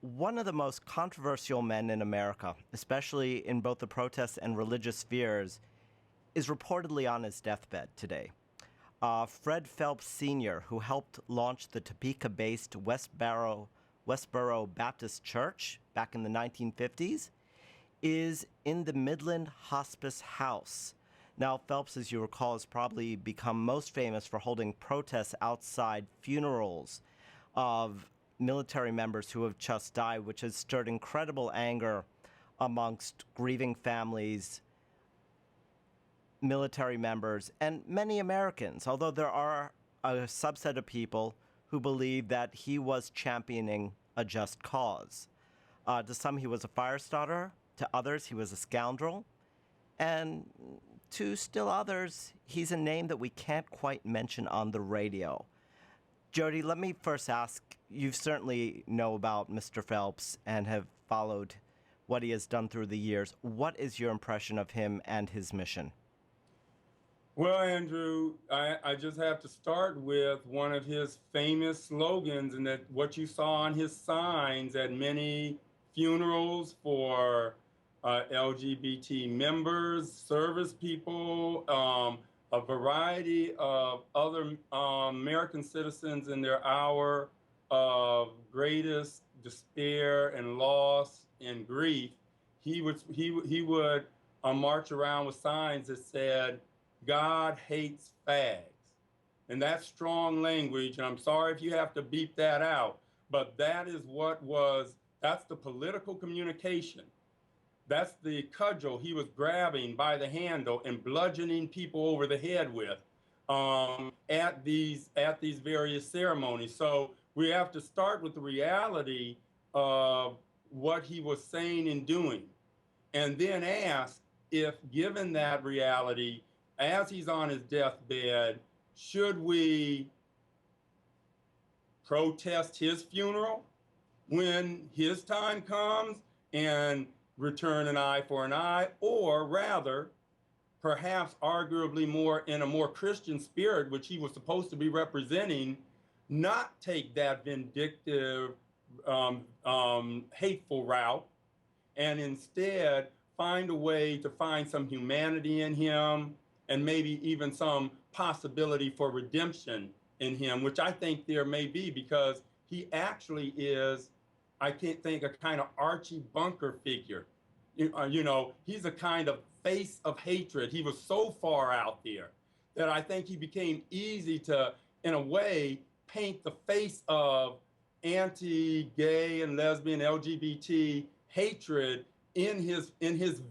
One of the most controversial men in America, especially in both the protest and religious spheres, is reportedly on his deathbed today. Fred Phelps Sr., who helped launch the Topeka-based Westboro Baptist Church back in the 1950s, is in the Midland Hospice House. Now, Phelps, as you recall, has probably become most famous for holding protests outside funerals of military members who have just died, which has stirred incredible anger amongst grieving families, military members, and many Americans, although there are a subset of people who believe that he was championing a just cause. To some, he was a fire starter. To others, he was a scoundrel. And to still others, he's a name that we can't quite mention on the radio. Jody, let me first ask, you certainly know about Mr. Phelps and have followed what he has done through the years. What is your impression of him and his mission? Well, Andrew, I just have to start with one of his famous slogans, and that what you saw on his signs at many funerals for LGBT members, service people, a variety of other American citizens in their hour of greatest despair and loss and grief. He would march around with signs that said, "God hates fags." And that's strong language. And I'm sorry if you have to beep that out, but that is that's the political communication. That's the cudgel he was grabbing by the handle and bludgeoning people over the head with at these various ceremonies. So we have to start with the reality of what he was saying and doing, and then ask if, given that reality, as he's on his deathbed, should we protest his funeral when his time comes and return an eye for an eye, or rather, perhaps arguably more in a more Christian spirit, which he was supposed to be representing, not take that vindictive, hateful route, and instead find a way to find some humanity in him and maybe even some possibility for redemption in him, which I think there may be, because he actually is, I can't think, a kind of Archie Bunker figure. He's a kind of face of hatred. He was so far out there that I think he became easy to, in a way, paint the face of anti-gay and lesbian LGBT hatred in his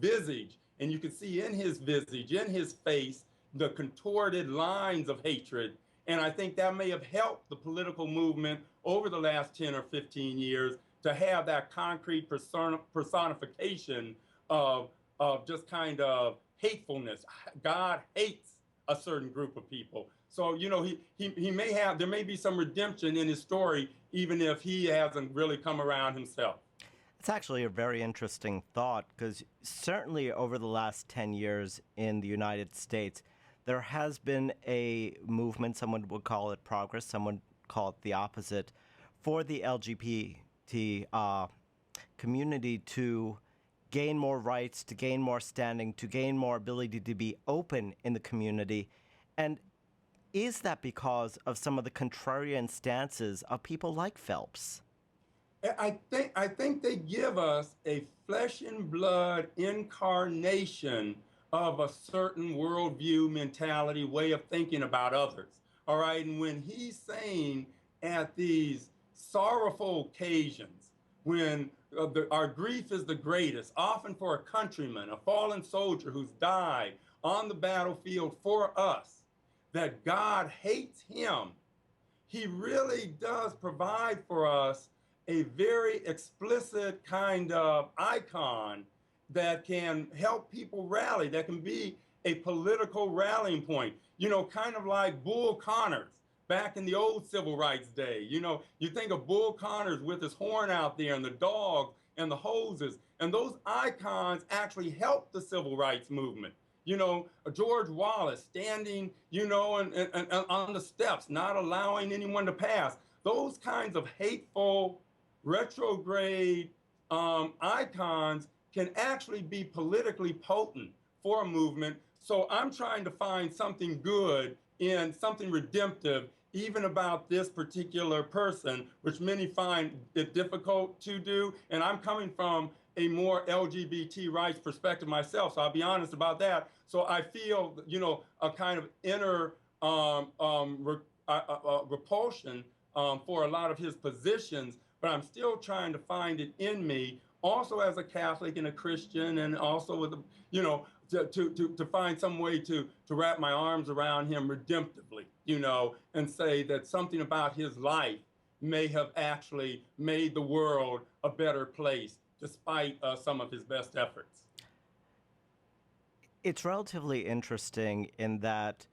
visage. And you can see in his visage, in his face, the contorted lines of hatred. And I think that may have helped the political movement over the last 10 or 15 years to have that concrete personification of just kind of hatefulness. God hates a certain group of people. So, there may be some redemption in his story, even if he hasn't really come around himself. It's actually a very interesting thought, because certainly over the last 10 years in the United States, there has been a movement, someone would call it progress, someone would call it the opposite, for the LGBT community to gain more rights, to gain more standing, to gain more ability to be open in the community. And is that because of some of the contrarian stances of people like Phelps? I think they give us a flesh and blood incarnation of a certain worldview, mentality, way of thinking about others. All right. And when he's saying at these sorrowful occasions, when our grief is the greatest, often for a countryman, a fallen soldier who's died on the battlefield for us, that God hates him, he really does provide for us a very explicit kind of icon that can help people rally, that can be a political rallying point, kind of like Bull Connors back in the old civil rights day. You think of Bull Connors with his horn out there and the dogs and the hoses, and those icons actually helped the civil rights movement. George Wallace standing, and on the steps, not allowing anyone to pass. Those kinds of hateful retrograde icons can actually be politically potent for a movement. So I'm trying to find something good in something redemptive, even about this particular person, which many find it difficult to do. And I'm coming from a more LGBT rights perspective myself, so I'll be honest about that. So I feel, a kind of inner repulsion for a lot of his positions, but I'm still trying to find it in me, also as a Catholic and a Christian, and also with, to find some way to wrap my arms around him redemptively, and say that something about his life may have actually made the world a better place, despite some of his best efforts. It's relatively interesting in that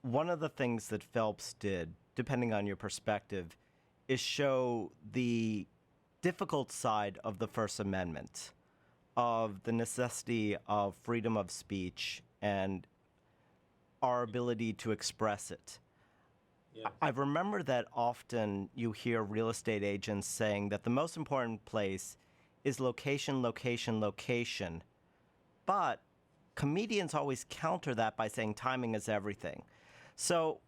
one of the things that Phelps did, depending on your perspective, is show the difficult side of the First Amendment, of the necessity of freedom of speech and our ability to express it. Yes. I remember that often you hear real estate agents saying that the most important place is location, location, location. But comedians always counter that by saying timing is everything. So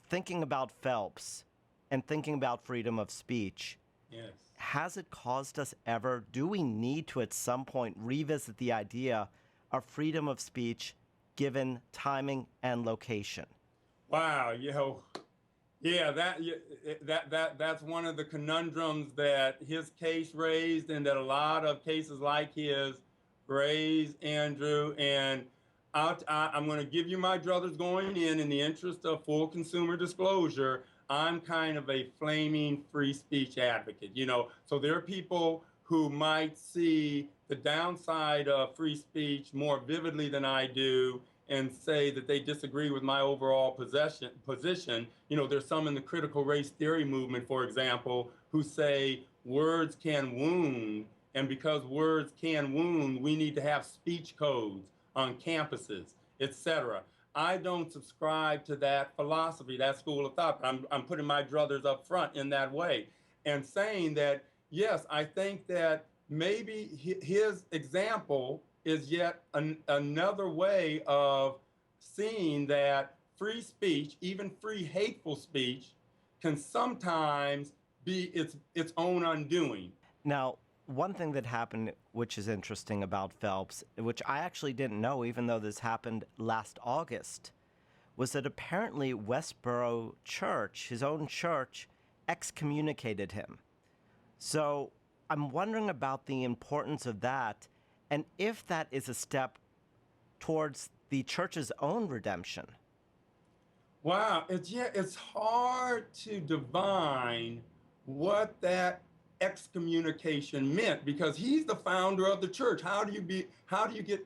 thinking about Phelps and thinking about freedom of speech, Yes. has it caused us ever, do we need to at some point revisit the idea of freedom of speech given timing and location? Wow, yeah, that's one of the conundrums that his case raised, and that a lot of cases like his raised, Andrew. And I'm going to give you my druthers going in the interest of full consumer disclosure. I'm kind of a flaming free speech advocate, So there are people who might see the downside of free speech more vividly than I do, and say that they disagree with my overall position. There's some in the critical race theory movement, for example, who say words can wound, and because words can wound, we need to have speech codes on campuses, etc. I don't subscribe to that philosophy, that school of thought. I'm putting my druthers up front in that way, and saying that, yes, I think that maybe his example is yet another way of seeing that free speech, even free hateful speech, can sometimes be its own undoing. Now, one thing that happened, which is interesting about Phelps, which I actually didn't know, even though this happened last August, was that apparently Westboro Church, his own church, excommunicated him. So I'm wondering about the importance of that, and if that is a step towards the church's own redemption. Wow, it's hard to divine what that excommunication meant, because he's the founder of the church. How do you get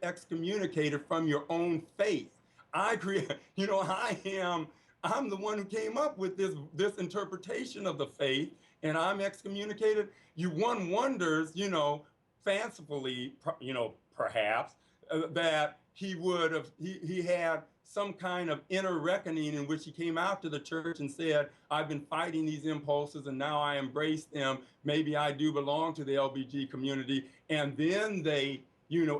excommunicated from your own faith? I'm the one who came up with this interpretation of the faith, and I'm excommunicated. One wonders, fancifully, perhaps, that he had some kind of inner reckoning in which he came out to the church and said, I've been fighting these impulses and now I embrace them. Maybe I do belong to the LBG community. And then they,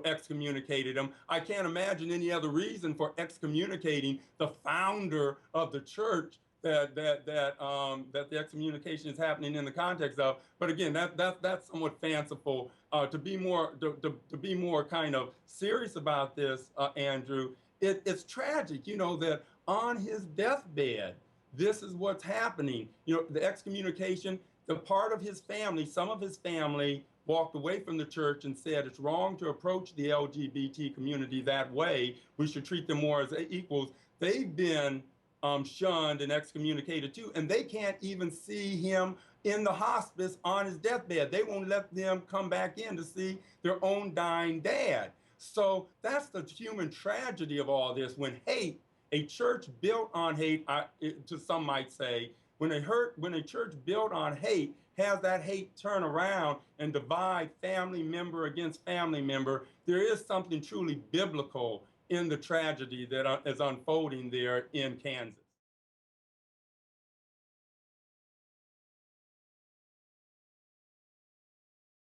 excommunicated him. I can't imagine any other reason for excommunicating the founder of the church that the excommunication is happening in the context of. But again, that's somewhat fanciful. To be more kind of serious about this, Andrew, it's tragic, that on his deathbed, this is what's happening. The excommunication, the part of his family, some of his family walked away from the church and said it's wrong to approach the LGBT community that way. We should treat them more as equals. They've been shunned and excommunicated too, and they can't even see him in the hospice on his deathbed. They won't let them come back in to see their own dying dad. So that's the human tragedy of all this. When hate, a church built on hate, to some might say, when a church built on hate has that hate turn around and divide family member against family member, there is something truly biblical in the tragedy that is unfolding there in Kansas.